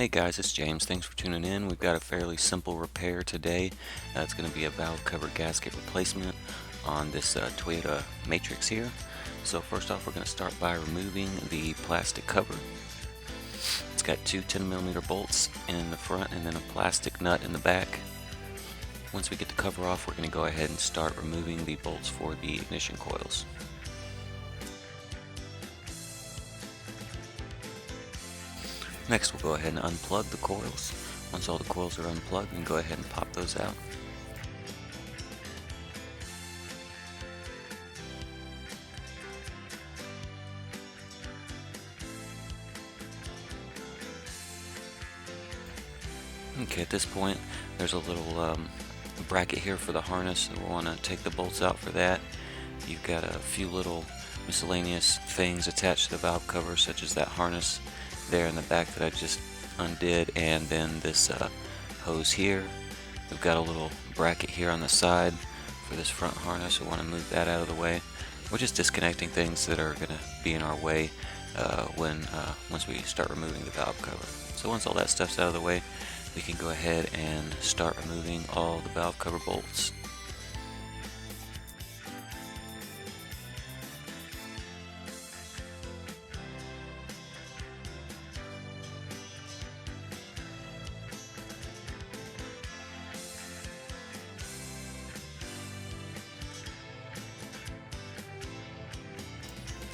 Hey guys, it's James. Thanks for tuning in. We've got a fairly simple repair today. It's going to be a valve cover gasket replacement on this Toyota Matrix here. So first off, we're going to start by removing the plastic cover. It's got two 10mm bolts in the front and then a plastic nut in the back. Once we get the cover off, we're going to go ahead and start removing the bolts for the ignition coils. Next, we'll go ahead and unplug the coils. Once all the coils are unplugged, we can go ahead and pop those out. Okay, at this point, there's a little bracket here for the harness, so we'll want to take the bolts out for that. You've got a few little miscellaneous things attached to the valve cover, such as that harness there in the back that I just undid, and then this hose here. We've got a little bracket here on the side for this front harness. We want to move that out of the way. We're just disconnecting things that are going to be in our way once we start removing the valve cover. So once all that stuff's out of the way, we can go ahead and start removing all the valve cover bolts.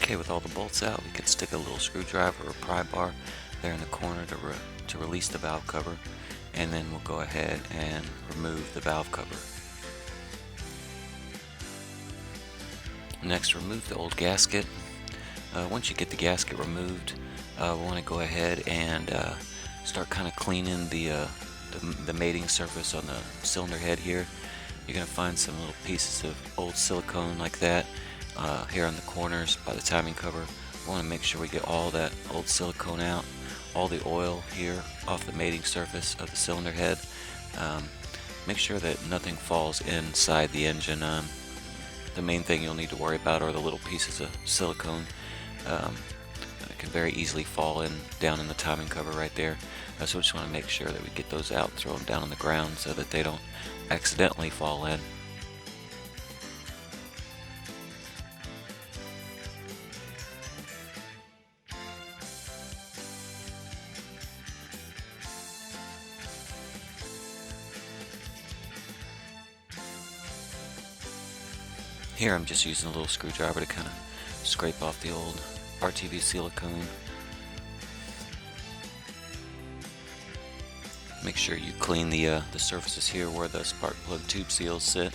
Okay, with all the bolts out, we can stick a little screwdriver or pry bar there in the corner to release the valve cover, and then we'll go ahead and remove the valve cover. Next, remove the old gasket. Once you get the gasket removed, we want to go ahead and start kind of cleaning the mating surface on the cylinder head here. You're going to find some little pieces of old silicone like that here on the corners by the timing cover. We want to make sure we get all that old silicone out, all the oil here off the mating surface of the cylinder head. Make sure that nothing falls inside the engine. The main thing you'll need to worry about are the little pieces of silicone. It can very easily fall down in the timing cover right there. So we just want to make sure that we get those out, throw them down on the ground so that they don't accidentally fall in. Here I'm just using a little screwdriver to kind of scrape off the old RTV silicone. Make sure you clean the surfaces here where the spark plug tube seals sit.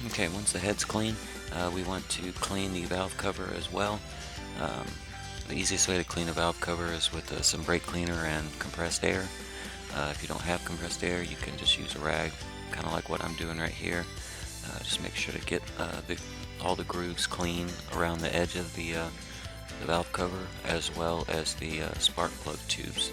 Okay, once the head's clean, we want to clean the valve cover as well. The easiest way to clean a valve cover is with some brake cleaner and compressed air. If you don't have compressed air, you can just use a rag, kind of like what I'm doing right here. Just make sure to get all the grooves clean around the edge of the valve cover, as well as the spark plug tubes.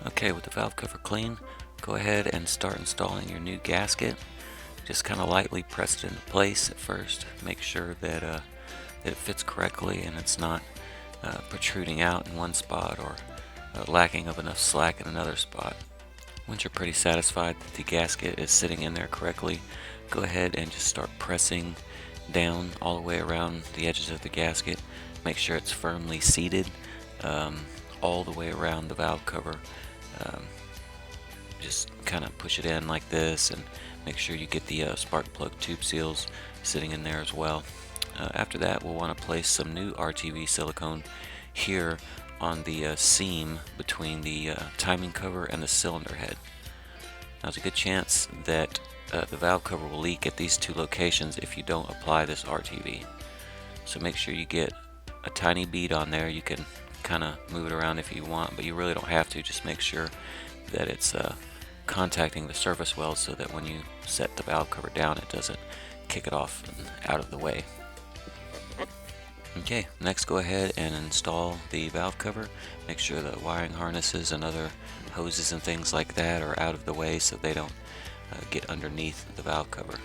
Okay, with the valve cover clean, go ahead and start installing your new gasket. Just kind of lightly press it into place at first. Make sure that it fits correctly and it's not protruding out in one spot or lacking of enough slack in another spot. Once you're pretty satisfied that the gasket is sitting in there correctly, go ahead and just start pressing down all the way around the edges of the gasket. Make sure it's firmly seated all the way around the valve cover. Just kind of push it in like this and make sure you get the spark plug tube seals sitting in there as well. After that, we'll want to place some new RTV silicone here on the seam between the timing cover and the cylinder head. Now, there's a good chance that the valve cover will leak at these two locations if you don't apply this RTV. So make sure you get a tiny bead on there. You can kind of move it around if you want, but you really don't have to. Just make sure that it's contacting the surface well, so that when you set the valve cover down, it doesn't kick it off and out of the way. Okay, next go ahead and install the valve cover. Make sure the wiring harnesses and other hoses and things like that are out of the way so they don't get underneath the valve cover.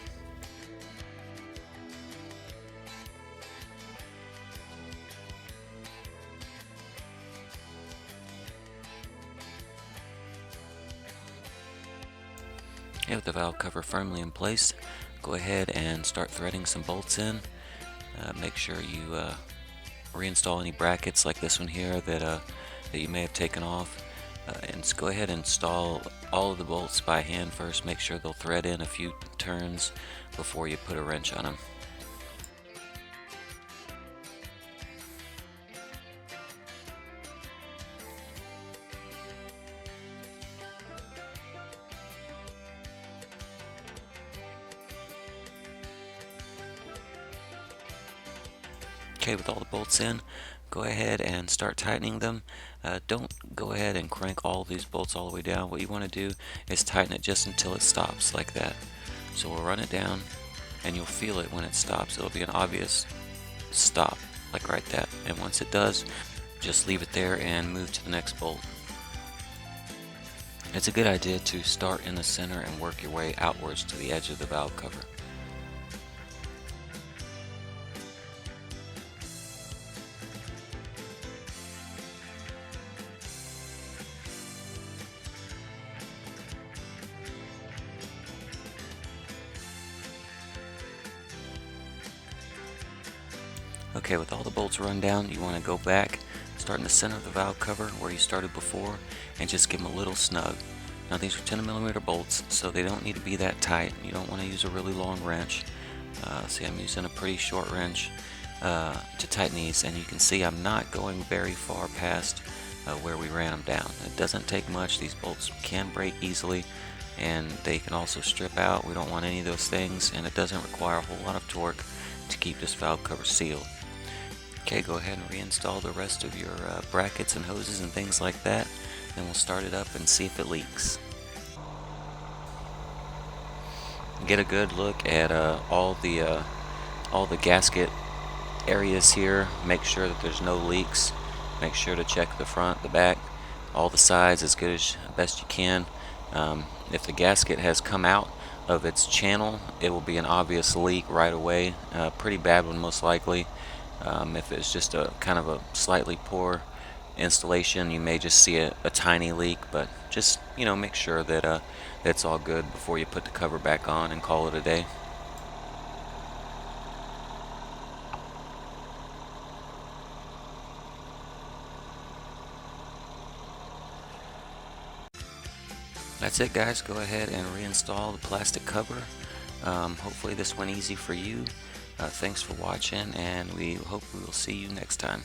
Okay, with the valve cover firmly in place, go ahead and start threading some bolts in. Make sure you reinstall any brackets like this one here that you may have taken off. And just go ahead and install all of the bolts by hand first. Make sure they'll thread in a few turns before you put a wrench on them. Okay, with all the bolts in, go ahead and start tightening them. Don't go ahead and crank all these bolts all the way down. What you want to do is tighten it just until it stops like that. So we'll run it down and you'll feel it when it stops. It'll be an obvious stop, like right that. And once it does, just leave it there and move to the next bolt. It's a good idea to start in the center and work your way outwards to the edge of the valve cover. Okay, with all the bolts run down, you want to go back, start in the center of the valve cover where you started before, and just give them a little snug. Now these are 10mm bolts, so they don't need to be that tight. You don't want to use a really long wrench. See, I'm using a pretty short wrench to tighten these, and you can see I'm not going very far past where we ran them down. It doesn't take much. These bolts can break easily, and they can also strip out. We don't want any of those things, and it doesn't require a whole lot of torque to keep this valve cover sealed. Okay, go ahead and reinstall the rest of your brackets and hoses and things like that. Then we'll start it up and see if it leaks. Get a good look at all the gasket areas here. Make sure that there's no leaks. Make sure to check the front, the back, all the sides as good as best you can. If the gasket has come out of its channel, it will be an obvious leak right away. Pretty bad one most likely. If it's just a kind of a slightly poor installation, you may just see a tiny leak, but just, you know, make sure that it's all good before you put the cover back on and call it a day. That's it, guys. Go ahead and reinstall the plastic cover. Hopefully this went easy for you. Thanks for watching, and we hope we will see you next time.